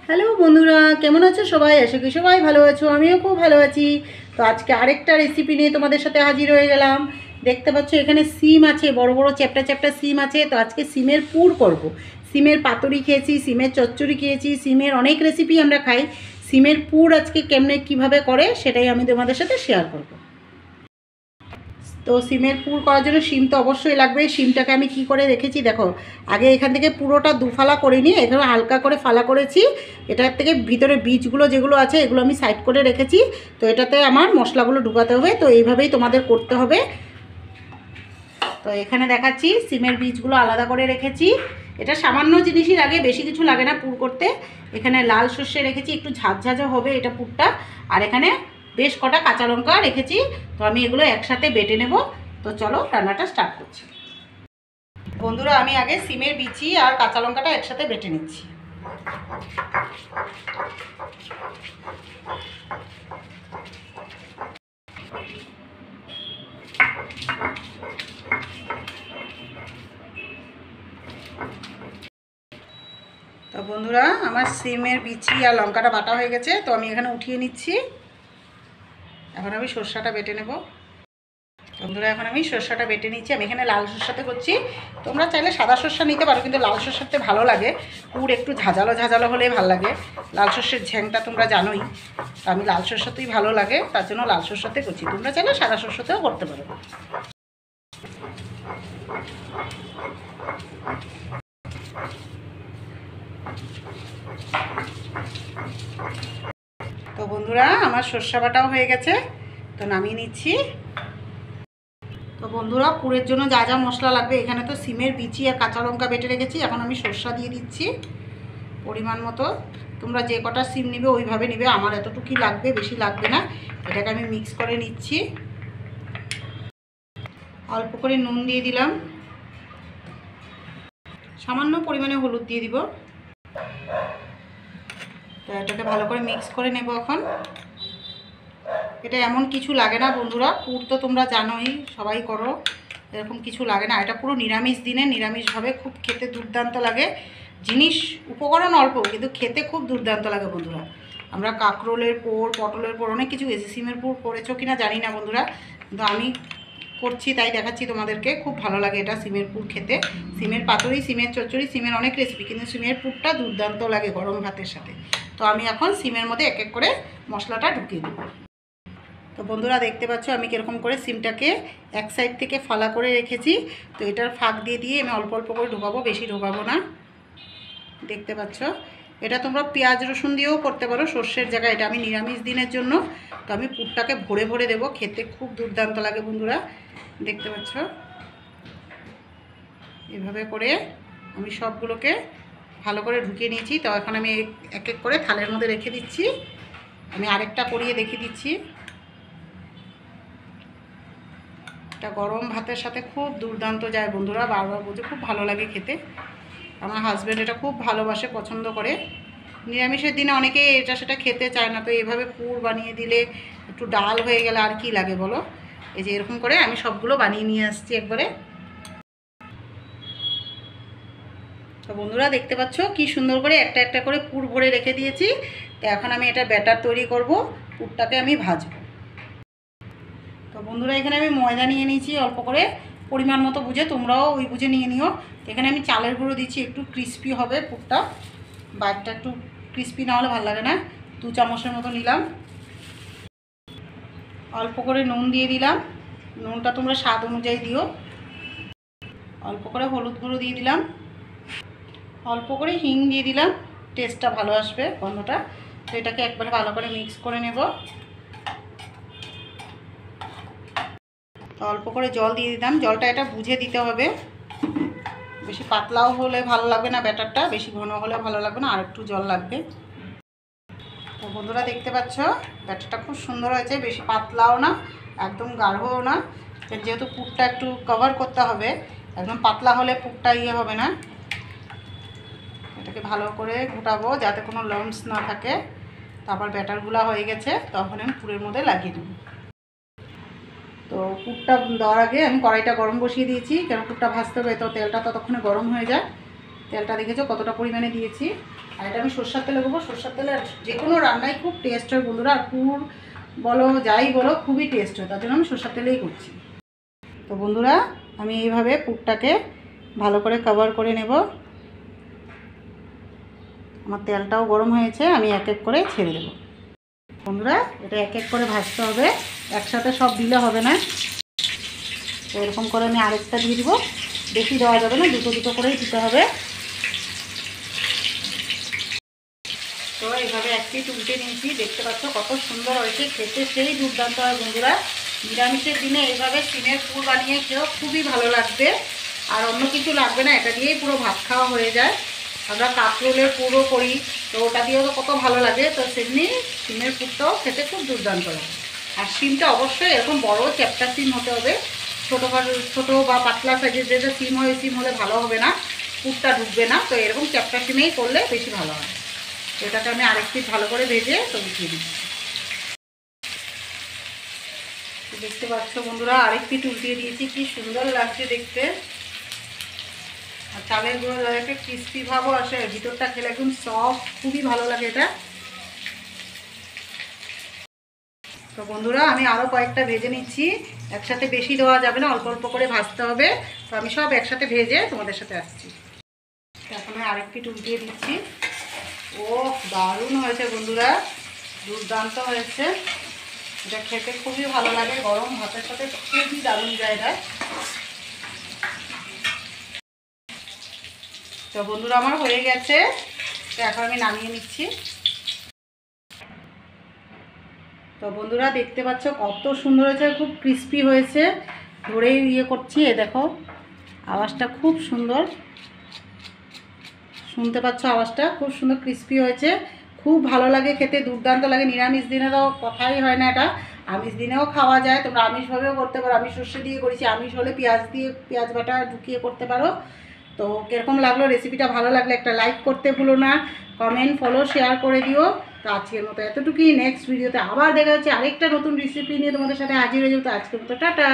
Hello বন্ধুরা, কেমন আছো সবাই? আশা করি সবাই ভালো আছো, আমিও খুব ভালো আছি। তো আজকে আরেকটা রেসিপি নিয়ে তোমাদের সাথে হাজির হয়ে গেলাম। দেখতে পাচ্ছ এখানে সিম আছে, বড় বড় চ্যাপ্টা চ্যাপ্টা সিম আছে। তো আজকে সিমের পুর করব। সিমের পাতুরি খেয়েছি, সিমের চচ্চড়ি খেয়েছি, সিমের অনেক রেসিপি আমরা খাই। সিমের পুর আজকে কেমনে কিভাবে করে সেটাই আমি তোমাদের সাথে শেয়ার করব। তো সিমের পুর করার জন্য শিম তো অবশ্যই লাগবে। শিমটাকে আমি কি করে রেখেছি দেখো, আগে এখান থেকে পুরোটা দুফালা করে নিয়ে এখানে হালকা করে ফালা করেছি। এটার থেকে ভিতরে বীজগুলো যেগুলো আছে এগুলো আমি সাইড করে রেখেছি। তো এটাতে আমার মশলাগুলো ঢুকাতে হবে, তো এইভাবেই তোমাদের করতে হবে। তো এখানে দেখাচ্ছি সিমের বীজগুলো আলাদা করে রেখেছি। এটা সামান্য জিনিসই লাগে, বেশি কিছু লাগে না পুর করতে। এখানে লাল সর্ষে রেখেছি, একটু ঝাঁঝঝাঁঝা হবে এটা পুরটা। আর এখানে বেশ কটা কাঁচা লঙ্কা রেখেছি। তো আমি এগুলো একসাথে বেটে নেব। তো চলো রান্নাটা স্টার্ট করছি। বন্ধুরা, আমি আগে সিমের বিচি আর কাঁচা লঙ্কাটা একসাথে বেটে নিচ্ছি। তো বন্ধুরা, আমার সিমের বিচি আর লঙ্কাটা বাটা হয়ে গেছে। তো আমি এখানে উঠিয়ে নিচ্ছি। এখন আমি সরষাটা বেটে নেব। বন্ধুরা, এখন আমি সরষাটা বেটে নিচ্ছি। আমি এখানে লাল সরষাতে করছি। তোমরা চাইলে সাদা সরষা নিতে পারো, কিন্তু লাল সরষাতে ভালো লাগে। পুর একটু ঝাঁঝালো ঝাঁঝালো হলেই ভালো লাগে। লাল সরষের ঝ্যাংটা তোমরা জানোই। তো আমি লাল সরষাতেই ভালো লাগে, তার জন্য লাল সরষাতে করছি। তোমরা চাইলে সাদা সরষাতেও করতে পারো। তো বন্ধুরা, আমার সরষা বাটাও হয়ে গেছে। তো নামিয়ে নিচ্ছি। তো বন্ধুরা, পুরের জন্য যা যা মশলা লাগবে, এখানে তো সিমের বিচি আর কাঁচা লঙ্কা বেটে রেখেছি। এখন আমি সরষা দিয়ে দিচ্ছি পরিমাণ মতো। তোমরা যে কটা সিম নিবে ওইভাবে নিবে। আমার এতটুকুই লাগবে, বেশি লাগবে না। এটাকে আমি মিক্স করে নিচ্ছি। অল্প করে নুন দিয়ে দিলাম, সামান্য পরিমাণে হলুদ দিয়ে দিব। তো এটাকে ভালো করে মিক্স করে নেব এখন। এটা এমন কিছু লাগে না বন্ধুরা, পুর তো তোমরা জানোই, সবাই করো। এরকম কিছু লাগে না। এটা পুরো নিরামিষ দিনে নিরামিষভাবে খুব খেতে দুর্দান্ত লাগে। জিনিস উপকরণ অল্প, কিন্তু খেতে খুব দুর্দান্ত লাগে বন্ধুরা। আমরা কাঁকরোলের পোড়, পটলের পোড়, অনেক কিছু গেছি। সিমের পুর করেছো কিনা জানি না বন্ধুরা, কিন্তু আমি করছি তাই দেখাচ্ছি তোমাদেরকে। খুব ভালো লাগে এটা সিমের পুর খেতে। সিমের পাতুরি, সিমের চচ্চড়ি, সিমের অনেক রেসিপি, কিন্তু সিমের পুরটা দুর্দান্ত লাগে গরম ভাতের সাথে। তো আমি এখন সিমের মধ্যে এক এক করে মশলাটা ঢুকিয়ে দেবো। তো বন্ধুরা, দেখতে পাচ্ছ আমি কীরকম করে সিমটাকে এক সাইড থেকে ফালা করে রেখেছি। তো এটার ফাঁক দিয়ে দিয়ে আমি অল্প অল্প করে ঢোকাবো, বেশি ঢোকাবো না। দেখতে পাচ্ছ, এটা তোমরা পেঁয়াজ রসুন দিয়েও করতে পারো সর্ষের জায়গায়। এটা আমি নিরামিষ দিনের জন্য। তো আমি পুরটাকে ভরে ভরে দেবো, খেতে খুব দুর্দান্ত লাগে বন্ধুরা। দেখতে পাচ্ছ, এভাবে করে আমি সবগুলোকে ভালো করে ঢুকিয়ে নিয়েছি। তো এখন আমি এক এক করে থালের মধ্যে রেখে দিচ্ছি। আমি আরেকটা করিয়ে দেখিয়ে দিচ্ছি। এটা গরম ভাতের সাথে খুব দুর্দান্ত যায় বন্ধুরা, বারবার বলছে, খুব ভালো লাগে খেতে। আমার হাজব্যান্ড এটা খুব ভালোবাসে, পছন্দ করে। নিরামিষের দিনে অনেকে এটা সেটা খেতে চায় না, তো এভাবে পুর বানিয়ে দিলে, একটু ডাল হয়ে গেলে আর কি লাগে বলো। এই যে এরকম করে আমি সবগুলো বানিয়ে নিয়ে আসছি একবারে। তো বন্ধুরা, দেখতে পাচ্ছ কি সুন্দর করে একটা একটা করে পুর ভরে রেখে দিয়েছি। তো এখন আমি এটা ব্যাটার তৈরি করব, পুরটাকে আমি ভাজবো। তো বন্ধুরা, এখানে আমি ময়দা নিয়ে নিয়েছি অল্প করে, পরিমাণ মতো বুঝে, তোমরাও ওই বুঝে নিয়ে নিও। এখানে আমি চালের গুঁড়ো দিচ্ছি, একটু ক্রিস্পি হবে পুরটা। বাইরটা একটু ক্রিস্পি না হলে ভালো লাগে না। 2 চামচের মতো নিলাম। অল্প করে নুন দিয়ে দিলাম, নুনটা তোমরা স্বাদ অনুযায়ী দিও। অল্প করে হলুদ গুঁড়ো দিয়ে দিলাম, অল্প করে হিং দিয়ে দিলাম, টেস্টটা ভালো আসবে, গন্ধটা। তো এটাকে একবারে ভালো করে মিক্স করে নেব। অল্প করে জল দিয়ে দিলাম, জলটা এটা বুঝে দিতে হবে। বেশি পাতলাও হলে ভালো লাগবে না ব্যাটারটা, বেশি ঘন হলে ভালো লাগবে না, আর একটু জল লাগবে। তো বন্ধুরা, দেখতে পাচ্ছ ব্যাটারটা খুব সুন্দর হয়েছে, বেশি পাতলাও না, একদম গাঢ়ও না। যেহেতু পুরটা একটু কভার করতে হবে, একদম পাতলা হলে পুরটা হবে না। এটাকে ভালো করে গোটাবো যাতে কোনো লাম্পস না থাকে। তারপর ব্যাটারগুলো হয়ে গেছে, তখন আমি পুরের মধ্যে লাগিয়ে দেবো। তো পুরটা দেওয়ার আগে আমি কড়াইটা গরম বসিয়ে দিয়েছি, কেন পুরটা ভাজতে হবে, তো তেলটা ততক্ষণে গরম হয়ে যায়। তেলটা দেখেছো কতটা পরিমাণে দিয়েছি। আর এটা আমি সরষের তেলে দেবো। সরষের তেলে যে কোনো রান্নায় খুব টেস্ট হয় বন্ধুরা, আর পুর বলো যাই বলো খুবই টেস্ট হয়, তার জন্য আমি সরষের তেলেই করছি। তো বন্ধুরা আমি এইভাবে পুরটাকে ভালো করে কভার করে নেব। আমার তেলটাও গরম হয়েছে, আমি এক এক করে ছেড়ে দেবো। বন্ধুরা এটা এক এক করে ভাজতে হবে, একসাথে সব দিলে হবে না। তো এরকম করে আমি আরেকটা দিয়ে দিব, বেশি দেওয়া যাবে না, দুটো দুটো করেই দিতে হবে। তো এইভাবে এক পিঠ উল্টে নিয়েছি, দেখতে পাচ্ছ কত সুন্দর হয়েছে, খেতে সেই দুর্দান্ত হয় বন্ধুরা। নিরামিষের দিনে এইভাবে সিমের পুর বানিয়ে খেয়েও খুবই ভালো লাগবে, আর অন্য কিছু লাগবে না, এটা দিয়েই পুরো ভাত খাওয়া হয়ে যায়। আমরা কাঁকরোলের পুরও করি, তো ওটা দিয়েও তো কত ভালো লাগে। তো সেমনি সিমের পুরটাও খেতে খুব দুর্দান্ত লাগে। আর সিমটা অবশ্যই এরকম বড় চ্যাপ্টা সিম হতে হবে, ছোটো বা পাতলা সাইজের যেটা সিম হয় সিম হলে ভালো হবে না, পুরটা ঢুকবে না। তো এরকম চ্যাপ্টা সিমেই করলে বেশি ভালো হয়। এটাকে আমি আরেক পিঠ ভালো করে ভেজে তো উঠিয়ে দিচ্ছি। দেখতে পাচ্ছ বন্ধুরা আরেক পিঠ উল্টিয়ে দিয়েছি, কি সুন্দর লাগছে দেখতে। আর চালের গুঁড়ো একটা ক্রিস্পি ভাবও আসে, ভিতরটা খেলে একদম সফট, খুবই ভালো লাগে এটা। তো বন্ধুরা আমি আরও কয়েকটা ভেজে নিচ্ছি, একসাথে বেশি দেওয়া যাবে না, অল্প অল্প করে ভাজতে হবে। তো আমি সব একসাথে ভেজে তোমাদের সাথে আসছি। এখন আমি আরেক পিঠ উল্টিয়ে দিচ্ছি। ও দারুণ হয়েছে বন্ধুরা, দুর্দান্ত হয়েছে। এটা খেতে খুবই ভালো লাগে, গরম ভাতের সাথে খুবই দারুণ জায়গা। তো বন্ধুরা আমার হয়ে গেছে, তো এখন আমি নামিয়ে নিচ্ছি। তো বন্ধুরা দেখতে পাচ্ছ কত সুন্দর হয়েছে, খুব ক্রিস্পি হয়েছে। ধরেই করছি, এ দেখো আওয়াজটা খুব সুন্দর, শুনতে পাচ্ছ আওয়াজটা, খুব সুন্দর ক্রিস্পি হয়েছে, খুব ভালো লাগে খেতে, দুর্দান্ত লাগে। নিরামিষ দিনে তো কথাই হয় না, এটা আমিষ দিনেও খাওয়া যায়, তোমরা আমিষভাবেও করতে পারো। আমি সর্ষে দিয়ে করেছি, আমিষ হলে পেঁয়াজ বাটা ঢুকিয়ে করতে পারো। তো কীরকম লাগলো রেসিপিটা, ভালো লাগলে একটা লাইক করতে ভুলো না, কমেন্ট ফলো শেয়ার করে দিও। তো আজকের মতো এতটুকুই, নেক্সট ভিডিওতে আবার দেখা যাচ্ছে আরেকটা নতুন রেসিপি নিয়ে তোমাদের সাথে হাজির হয়ে যাবো। তো আজকের মতো টাটা।